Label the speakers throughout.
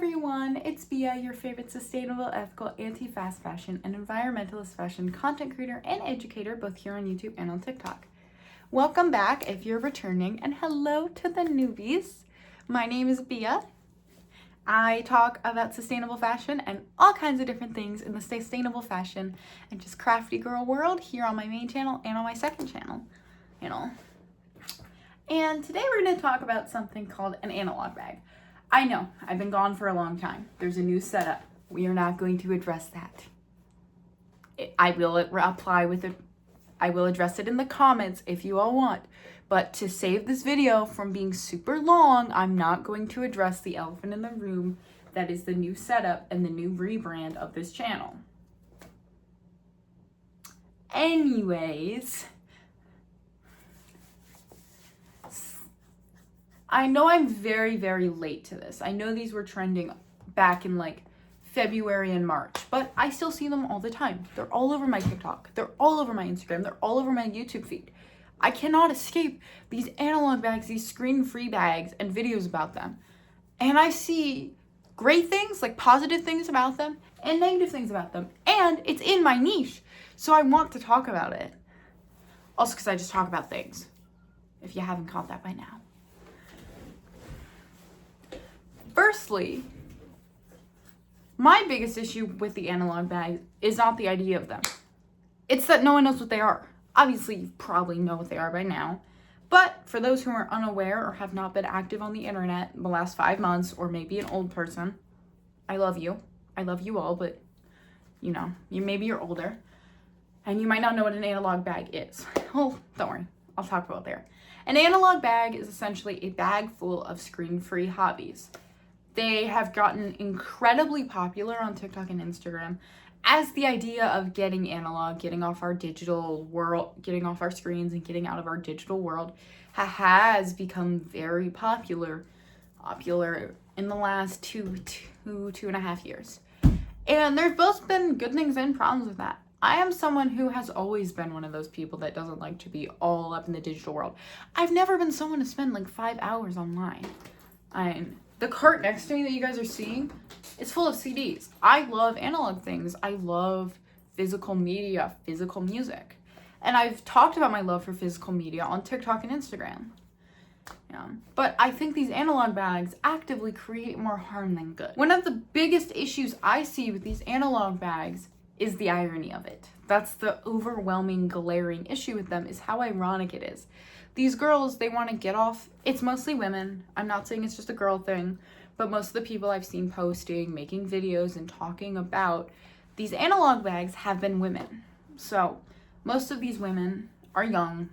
Speaker 1: everyone, it's Bia, your favorite sustainable, ethical, anti-fast fashion, and environmentalist fashion content creator and educator, both here on YouTube and on TikTok. Welcome back if you're returning, and hello to the newbies. My name is Bia. I talk about sustainable fashion and all kinds of different things in the sustainable fashion and just crafty girl world here on my main channel and on my second channel, And today we're going to talk about something called an analog bag. I know, I've been gone for a long time. There's a new setup. We are not going to address that. I will address it in the comments if you all want. But to save this video from being super long, I'm not going to address the elephant in the room that is the new setup and the new rebrand of this channel. Anyways, I know I'm very, very late to this. I know these were trending back in like February and March, but I still see them all the time. They're all over my TikTok. They're all over my Instagram. They're all over my YouTube feed. I cannot escape these analog bags, these screen-free bags, and videos about them. And I see great things, like positive things about them, and negative things about them. And it's in my niche, so I want to talk about it. Also, because I just talk about things, if you haven't caught that by now. Firstly, my biggest issue with the analog bags is not the idea of them. It's that no one knows what they are. Obviously, you probably know what they are by now. But for those who are unaware or have not been active on the internet in the last 5 months, or maybe an old person, I love you. I love you all, but maybe you're older. And you might not know what an analog bag is. Oh, don't worry. I'll talk about it there. An analog bag is essentially a bag full of screen-free hobbies. They have gotten incredibly popular on TikTok and Instagram as the idea of getting analog, getting off our digital world, getting off our screens and getting out of our digital world has become very popular in the last two and a half years. And there's both been good things and problems with that. I am someone who has always been one of those people that doesn't like to be all up in the digital world. I've never been someone to spend like 5 hours online. The cart next to me that you guys are seeing is full of CDs. I love analog things. I love physical media, physical music. And I've talked about my love for physical media on TikTok and Instagram. But I think these analog bags actively create more harm than good. One of the biggest issues I see with these analog bags is the irony of it. That's the overwhelming, glaring issue with them, is how ironic it is. These girls, they want to get off. It's mostly women. I'm not saying it's just a girl thing, but most of the people I've seen posting, making videos, and talking about these analog bags have been women. So most of these women are young.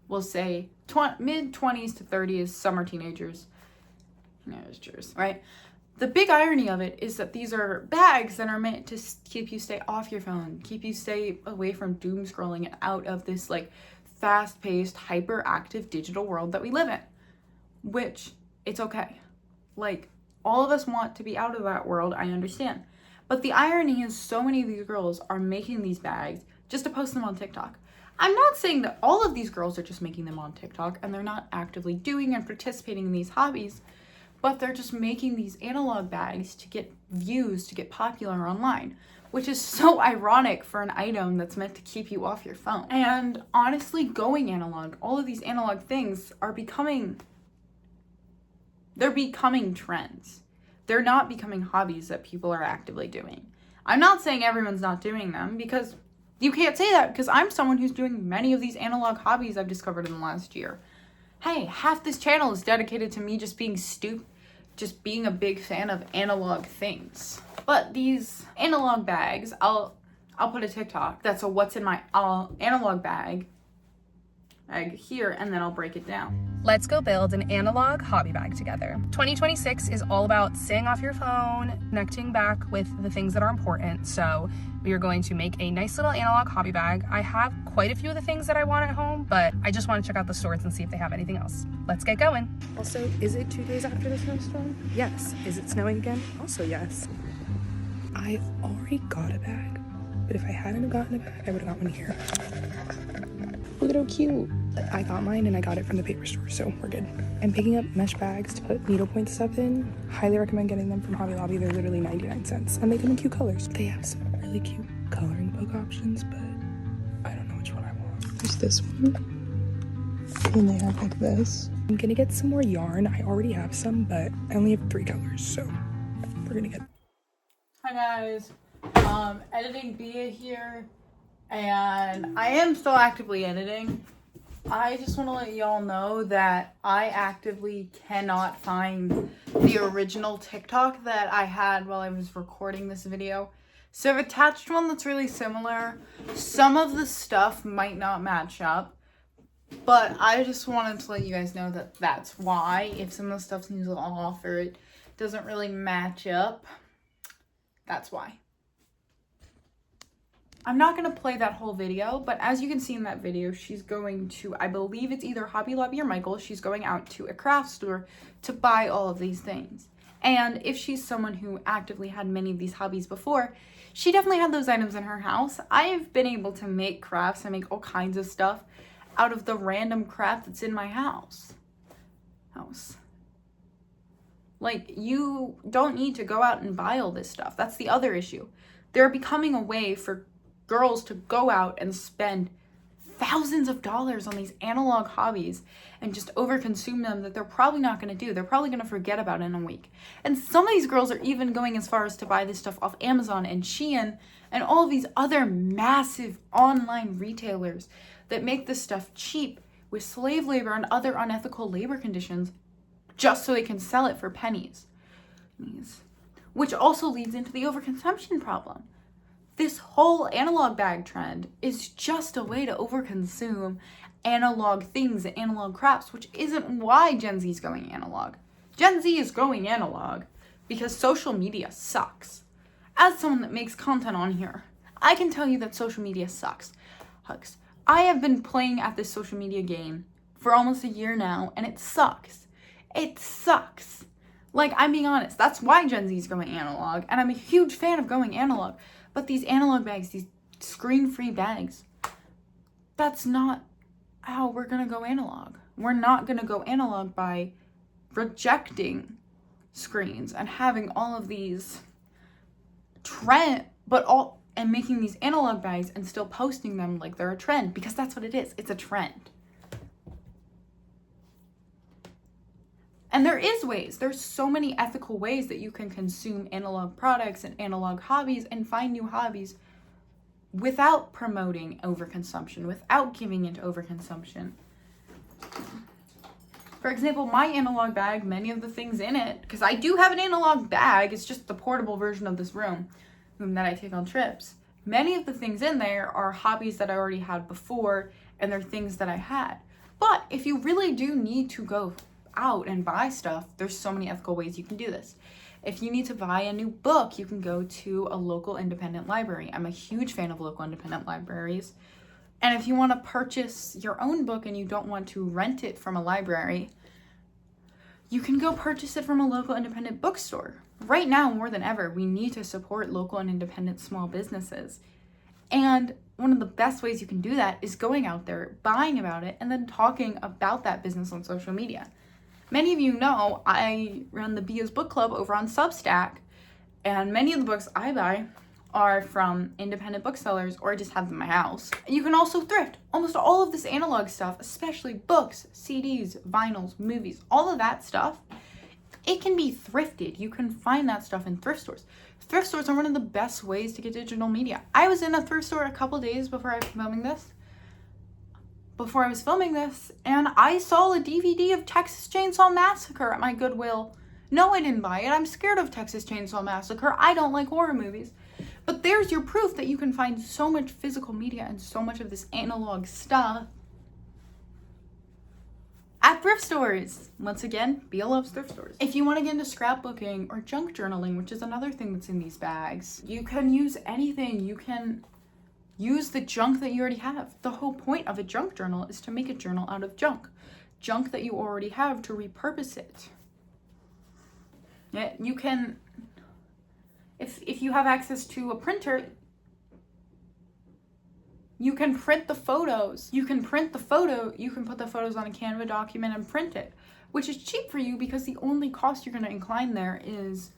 Speaker 1: We'll say mid-20s to 30s. Some are teenagers. Right? The big irony of it is that these are bags that are meant to keep you stay off your phone, keep you stay away from doom scrolling and out of this like fast-paced, hyperactive digital world that we live in, which it's okay. Like, all of us want to be out of that world, I understand. But the irony is so many of these girls are making these bags just to post them on TikTok. I'm not saying that all of these girls are just making them on TikTok and they're not actively doing and participating in these hobbies, but they're just making these analog bags to get views, to get popular online, which is so ironic for an item that's meant to keep you off your phone. And honestly, going analog, all of these analog things are becoming trends. They're not becoming hobbies that people are actively doing. I'm not saying everyone's not doing them, because you can't say that, because I'm someone who's doing many of these analog hobbies I've discovered in the last year. Hey, half this channel is dedicated to me just being being a big fan of analog things. But these analog bags, I'll put a TikTok that's a what's in my analog bag here, and then I'll break it down.
Speaker 2: Let's go build an analog hobby bag together. 2026 is all about staying off your phone, connecting back with the things that are important. So we are going to make a nice little analog hobby bag. I have quite a few of the things that I want at home, but I just want to check out the stores and see if they have anything else. Let's get going. Also, is it 2 days after the snowstorm? Yes. Is it snowing again? Also yes. I've already got a bag, but if I hadn't gotten a bag, I would have got one here. Look at how cute. I got mine and I got it from the paper store, so we're good. I'm picking up mesh bags to put needlepoint stuff in. Highly recommend getting them from Hobby Lobby. They're literally 99 cents and they come in cute colors. They have some really cute coloring book options, but I don't know which one I want. There's this one and they have like this. I'm gonna get some more yarn. I already have some, but I only have 3 colors, so we're gonna get.
Speaker 1: Hi guys, editing Bia here, and I am still actively editing. I just want to let y'all know that I actively cannot find the original TikTok that I had while I was recording this video. So I've attached one that's really similar. Some of the stuff might not match up, but I just wanted to let you guys know that that's why. If some of the stuff seems a little off or it doesn't really match up, that's why. I'm not going to play that whole video, but as you can see in that video, she's going to, I believe it's either Hobby Lobby or Michael's. She's going out to a craft store to buy all of these things. And if she's someone who actively had many of these hobbies before, she definitely had those items in her house. I've been able to make crafts and make all kinds of stuff out of the random crap that's in my house. Like, you don't need to go out and buy all this stuff. That's the other issue. They're becoming a way for girls to go out and spend thousands of dollars on these analog hobbies and just overconsume them that they're probably not going to do. They're probably going to forget about it in a week. And some of these girls are even going as far as to buy this stuff off Amazon and Shein and all of these other massive online retailers that make this stuff cheap with slave labor and other unethical labor conditions just so they can sell it for pennies. Which also leads into the overconsumption problem. This whole analog bag trend is just a way to overconsume analog things and analog crafts, which isn't why Gen Z is going analog. Gen Z is going analog because social media sucks. As someone that makes content on here, I can tell you that social media sucks. Hugs. I have been playing at this social media game for almost a year now, and it sucks. It sucks. Like, I'm being honest, that's why Gen Z is going analog, and I'm a huge fan of going analog. But these analog bags, these screen-free bags, that's not how we're going to go analog. We're not going to go analog by rejecting screens and having all of these and making these analog bags and still posting them like they're a trend, because that's what it is. It's a trend. And there's so many ethical ways that you can consume analog products and analog hobbies and find new hobbies without promoting overconsumption, without giving into overconsumption. For example, my analog bag, many of the things in it, because I do have an analog bag, it's just the portable version of this room that I take on trips. Many of the things in there are hobbies that I already had before, and they're things that I had. But if you really do need to go out and buy stuff, there's so many ethical ways you can do this. If you need to buy a new book, you can go to a local independent library. I'm a huge fan of local independent libraries. And if you want to purchase your own book and you don't want to rent it from a library, you can go purchase it from a local independent bookstore. Right now, more than ever, we need to support local and independent small businesses. And one of the best ways you can do that is going out there, buying about it, and then talking about that business on social media. Many of you know I run the Bia's Book Club over on Substack, and many of the books I buy are from independent booksellers, or I just have them in my house. You can also thrift. Almost all of this analog stuff, especially books, CDs, vinyls, movies, all of that stuff, it can be thrifted. You can find that stuff in thrift stores. Thrift stores are one of the best ways to get digital media. I was in a thrift store a couple days before I was filming this, and I saw a DVD of Texas Chainsaw Massacre at my Goodwill. No, I didn't buy it. I'm scared of Texas Chainsaw Massacre. I don't like horror movies. But there's your proof that you can find so much physical media and so much of this analog stuff at thrift stores. Once again, Bia loves thrift stores. If you want to get into scrapbooking or junk journaling, which is another thing that's in these bags, you can use anything. You can use the junk that you already have. The whole point of a junk journal is to make a journal out of junk that you already have, to repurpose it. Yeah, you can, if you have access to a printer, You can print the photos. You can print the photo. You can put the photos on a Canva document and print it, which is cheap for you because the only cost you're going to incline there is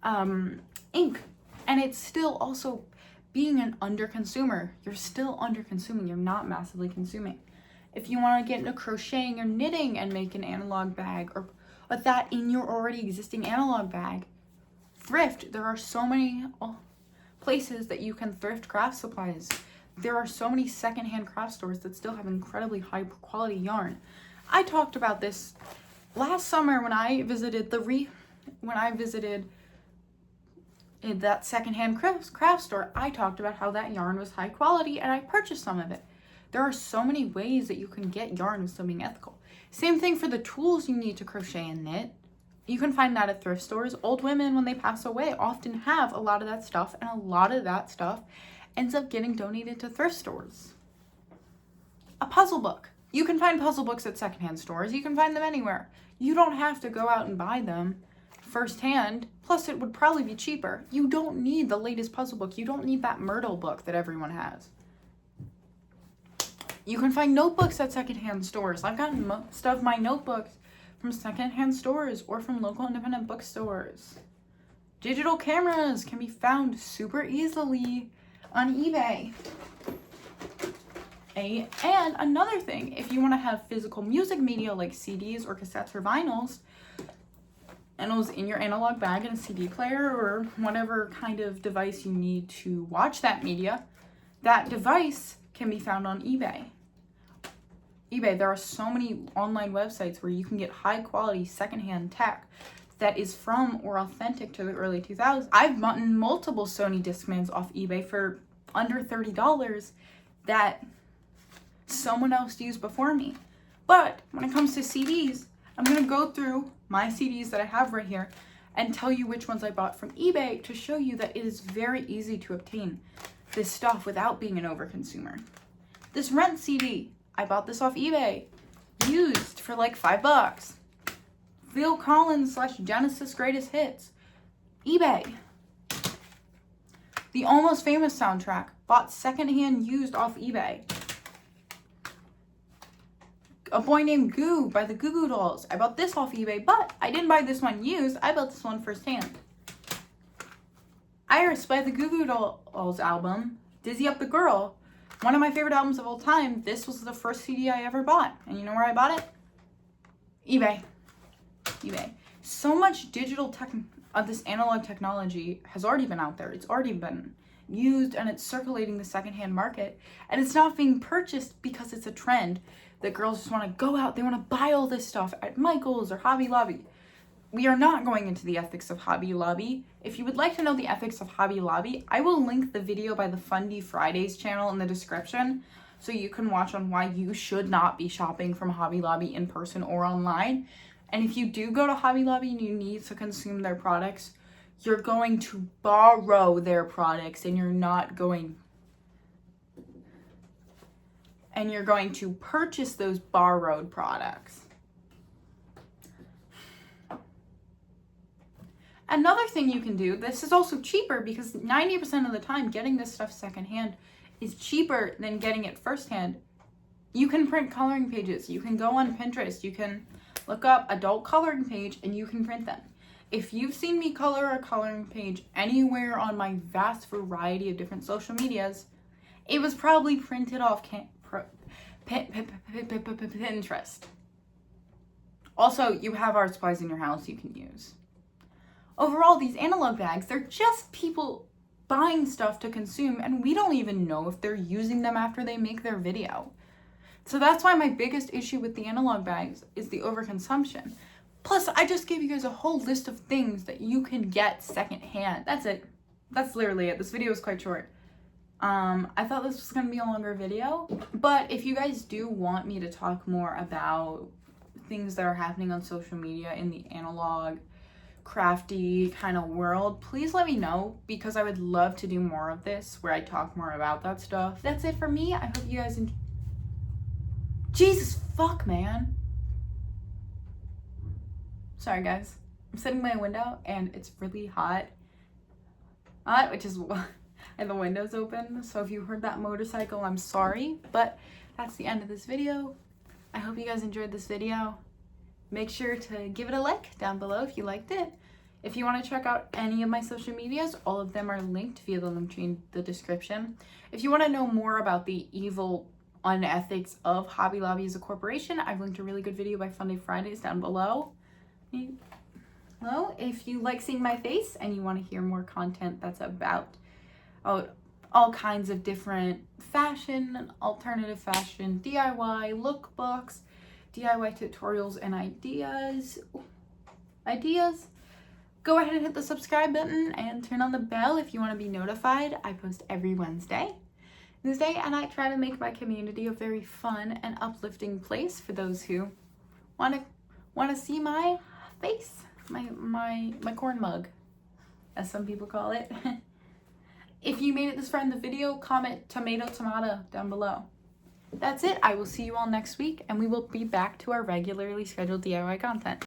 Speaker 1: ink. And it's still also being an under consumer. You're still under consuming. You're not massively consuming. If you want to get into crocheting or knitting and make an analog bag or put that in your already existing analog bag, thrift. There are so many places that you can thrift craft supplies. There are so many secondhand craft stores that still have incredibly high quality yarn. I talked about this last summer when I visited that secondhand craft store. I talked about how that yarn was high quality and I purchased some of it. There are so many ways that you can get yarn with still being ethical. Same thing for the tools you need to crochet and knit. You can find that at thrift stores. Old women, when they pass away, often have a lot of that stuff, and a lot of that stuff ends up getting donated to thrift stores. A puzzle book. You can find puzzle books at secondhand stores. You can find them anywhere. You don't have to go out and buy them firsthand. Plus, it would probably be cheaper. You don't need the latest puzzle book. You don't need that Myrtle book that everyone has. You can find notebooks at secondhand stores. I've gotten most of my notebooks from secondhand stores or from local independent bookstores. Digital cameras can be found super easily on eBay. And another thing, if you want to have physical music media like CDs or cassettes or vinyls, and it was in your analog bag in a CD player or whatever kind of device you need to watch that media, that device can be found on eBay. There are so many online websites where you can get high quality secondhand tech that is from or authentic to the early 2000s. I've bought multiple Sony Discmans off eBay for under $30 that someone else used before me. But when it comes to CDs, I'm going to go through my CDs that I have right here and tell you which ones I bought from eBay to show you that it is very easy to obtain this stuff without being an overconsumer. This Rent CD, I bought this off eBay, used for like $5. Phil Collins / Genesis Greatest Hits, eBay. The Almost Famous soundtrack, bought secondhand used off eBay. A Boy Named Goo by the Goo Goo Dolls, I bought this off eBay, but I didn't buy this one used, I bought this one firsthand. Iris by the Goo Goo Dolls album, Dizzy Up the Girl, one of my favorite albums of all time. This was the first CD I ever bought. And you know where I bought it? eBay. So much digital this analog technology has already been out there. It's already been used and it's circulating the secondhand market. And it's not being purchased because it's a trend that girls just want to go out. They want to buy all this stuff at Michael's or Hobby Lobby. We are not going into the ethics of Hobby Lobby. If you would like to know the ethics of Hobby Lobby, I will link the video by the Fundy Fridays channel in the description so you can watch on why you should not be shopping from Hobby Lobby in person or online. And if you do go to Hobby Lobby and you need to consume their products, you're going to borrow their products and you're going to purchase those borrowed products. Another thing you can do, this is also cheaper because 90% of the time getting this stuff secondhand is cheaper than getting it firsthand. You can print coloring pages. You can go on Pinterest. You can look up adult coloring page and you can print them. If you've seen me color a coloring page anywhere on my vast variety of different social medias, it was probably printed off Pinterest. Also, you have art supplies in your house you can use. Overall, these analog bags, they're just people buying stuff to consume, and we don't even know if they're using them after they make their video. So that's why my biggest issue with the analog bags is the overconsumption. Plus, I just gave you guys a whole list of things that you can get secondhand. That's it. That's literally it. This video is quite short. I thought this was going to be a longer video, but if you guys do want me to talk more about things that are happening on social media in the analog crafty kind of world, please let me know because I would love to do more of this where I talk more about that stuff. That's it for me. I hope you guys Jesus fuck, man. Sorry guys. I'm sitting by a window and it's really hot. Which is and the window's open. So if you heard that motorcycle, I'm sorry, but that's the end of this video. I hope you guys enjoyed this video. Make sure to give it a like down below if you liked it. If you want to check out any of my social medias, all of them are linked via the link tree in the description. If you want to know more about the evil unethics of Hobby Lobby as a corporation, I've linked a really good video by Fun Day Fridays down below. Hello, if you like seeing my face and you want to hear more content that's about all kinds of different fashion, alternative fashion, DIY, lookbooks, DIY tutorials, and ideas, go ahead and hit the subscribe button and turn on the bell if you want to be notified. I post every Wednesday, and I try to make my community a very fun and uplifting place for those who want to see my face, my corn mug, as some people call it. If you made it this far in the video, comment tomato down below. That's it. I will see you all next week, and we will be back to our regularly scheduled DIY content.